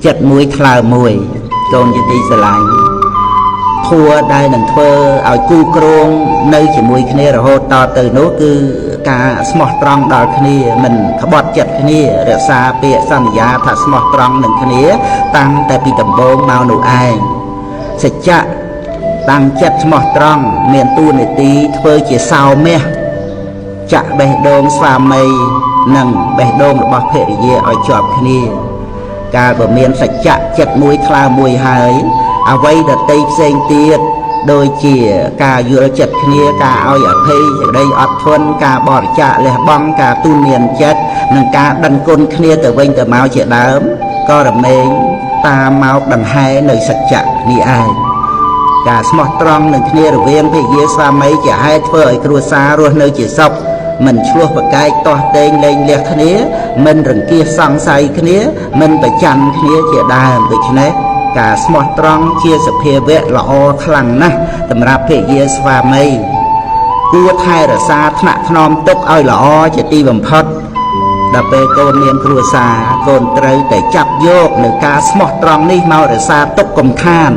ចិត្តមួយថ្លើមមួយកូនជាទីស្រឡាញ់ធัวដែលនឹងធ្វើឲ្យគូគ្រងនៅជាមួយគ្នារហូតតទៅនោះគឺការស្មោះត្រង់ដល់គ្នាមិនក្បត់ចិត្តគ្នារក្សាពាក្យសន្យាថាស្មោះត្រង់នឹងគ្នាតាំងតែពីដំបូងមកនោះឯងសច្ចៈតាំងចិត្តស្មោះត្រង់មានតួនាទីធ្វើជាសោមាសចាក់បេះដូងស្វាមីនិងបេះដូងរបស់ភរិយាឲ្យជាប់គ្នាកាលបើមានសច្ចៈចិត្តមួយថ្លើមមួយហើយអ្វីដតីផ្សេងទៀតដូចជាការយល់ចិត្តគ្នាការឲ្យអភ័យសេចក្តីអត់ធន់ការបរិច្ចាគលះបង់ការទូន្មានចិត្តនិងការដឹងគុណគ្នាទៅវិញទៅមកជាដើមក៏រមែងតាមមកដង្ហែនៅសច្ចៈនេះឯងការស្មោះត្រង់នឹងគ្នារវាងភរិយាស្វាមីជាហេតុធ្វើឲ្យគ្រួសាររស់នៅជាសុខមិនឆ្លោះប្រកែកទាស់ទែងលែងលះគ្នាមិនរង្គៀសសង្ស័យគ្នាមិនប្រច័ណ្ឌគ្នាជាដើមដូច្នេះការស្មោះត្រង់ជាសភាវៈល្អខ្លាំងណាស់សម្រាប់ភរិយាស្វាមីគួរថែរក្សាថ្នាក់ថ្នមទុកឲ្យល្អជាទីបំផុតដល់ពេលកូនមានគ្រួសារកូនត្រូវតែចាប់យកនៅការស្មោះត្រង់នេះមករក្សាទុកកុំខាន